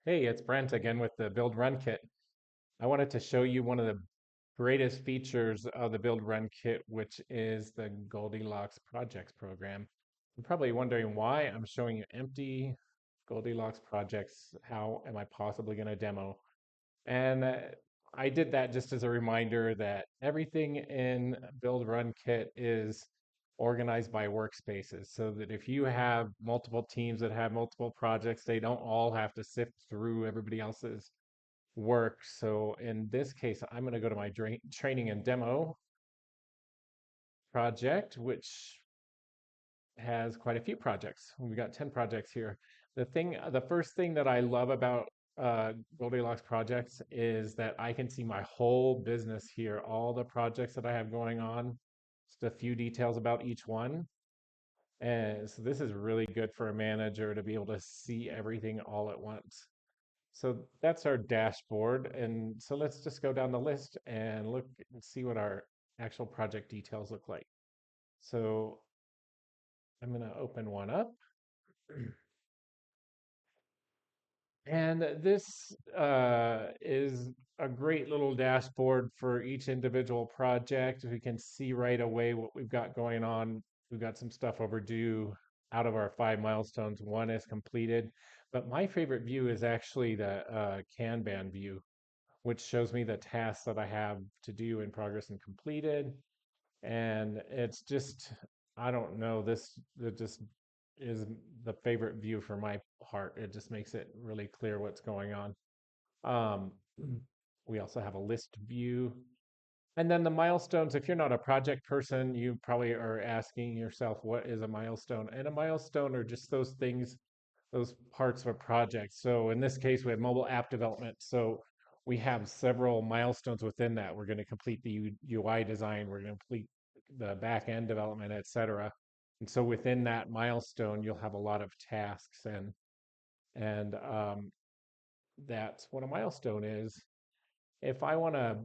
Hey, it's Brent again with the BuildRunKit. I wanted to show you one of the greatest features of the BuildRunKit, which is the Goldilocks Projects program. You're probably wondering why I'm showing you empty Goldilocks Projects. How am I possibly going to demo? And I did that just as a reminder that everything in BuildRunKit is organized by workspaces so that if you have multiple teams that have multiple projects, they don't all have to sift through everybody else's work. So in this case, I'm going to go to my training and demo project, which has quite a few projects. We got 10 projects here. The first thing that I love about Goldilocks projects is that I can see my whole business here, all the projects that I have going on, just a few details about each one. And so this is really good for a manager to be able to see everything all at once. So that's our dashboard. And so let's just go down the list and look and see what our actual project details look like. So I'm going to open one up. And this is a great little dashboard for each individual project. We can see right away what we've got going on. We've got some stuff overdue. Out of our 5 milestones, one is completed. But my favorite view is actually the Kanban view, which shows me the tasks that I have to do in progress and completed. And it's just, I don't know, it just is the favorite view for my heart. It just makes it really clear what's going on. Um, we also have a list view. And then the milestones, if you're not a project person, you probably are asking yourself, what is a milestone? And a milestone are just those things, those parts of a project. So in this case, we have mobile app development. So we have several milestones within that. We're going to complete the UI design, we're going to complete the back end development, etc. And so within that milestone, you'll have a lot of tasks, and that's what a milestone is. If I want to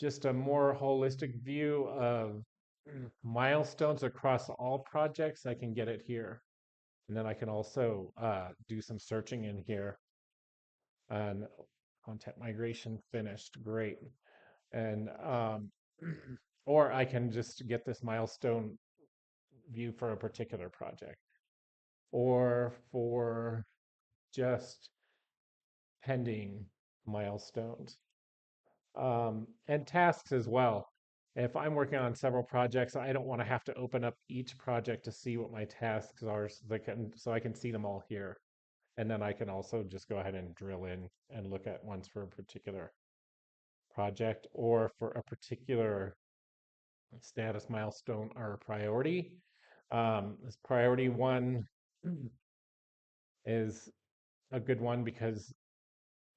just a more holistic view of milestones across all projects, I can get it here. And then I can also do some searching in here. And content migration finished, great. And or I can just get this milestone view for a particular project, or for just pending milestones, and tasks as well. If I'm working on several projects, I don't want to have to open up each project to see what my tasks are, so I can see them all here. And then I can also just go ahead and drill in and look at ones for a particular project or for a particular status milestone or priority. This priority one is a good one because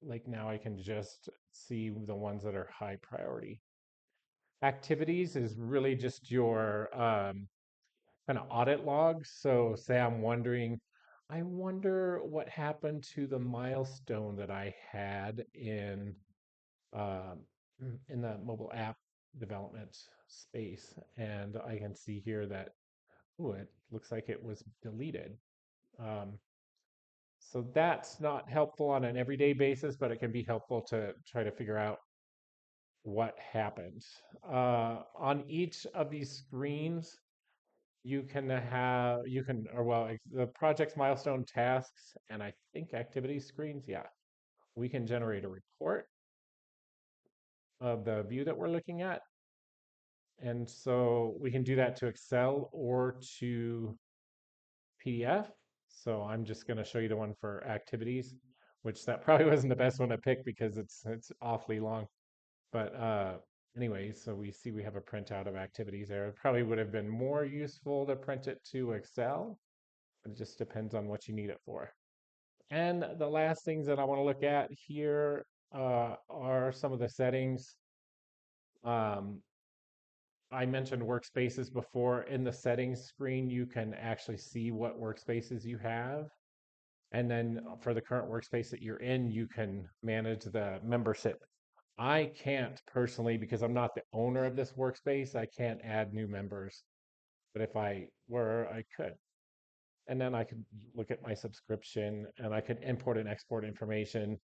like now I can just see the ones that are high priority. Activities is really just your kind of audit logs. So say I'm wondering, I wonder what happened to the milestone that I had um, in the mobile app development space. And I can see here that, oh, it looks like it was deleted. Um, so that's not helpful on an everyday basis, but it can be helpful to try to figure out what happened. On each of these screens, or well, the project's milestone tasks and I think activity screens. Yeah, we can generate a report of the view that we're looking at. And so we can do that to Excel or to PDF. So I'm just going to show you the one for activities, which that probably wasn't the best one to pick because it's awfully long. But anyway, so we see we have a printout of activities there. It probably would have been more useful to print it to Excel, but it just depends on what you need it for. And the last things that I want to look at here are some of the settings. Um, I mentioned workspaces before. In the settings screen, you can actually see what workspaces you have. And then for the current workspace that you're in, you can manage the membership. I can't personally, because I'm not the owner of this workspace, I can't add new members. But if I were, I could. and then I could look at my subscription and I could import and export information.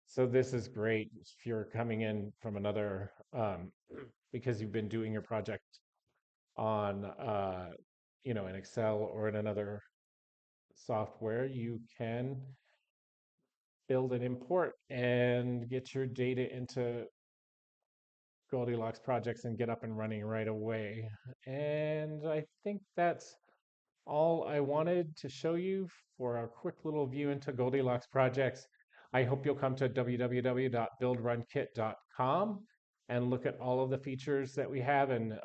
So this is great if you're coming in from another, because you've been doing your project on, in Excel or in another software, you can build and import and get your data into Goldilocks projects and get up and running right away. And I think that's all I wanted to show you for a quick little view into Goldilocks projects. I hope you'll come to www.buildrunkit.com and look at all of the features that we have. And,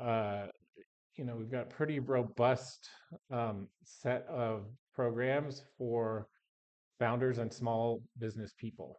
we've got pretty robust set of programs for founders and small business people.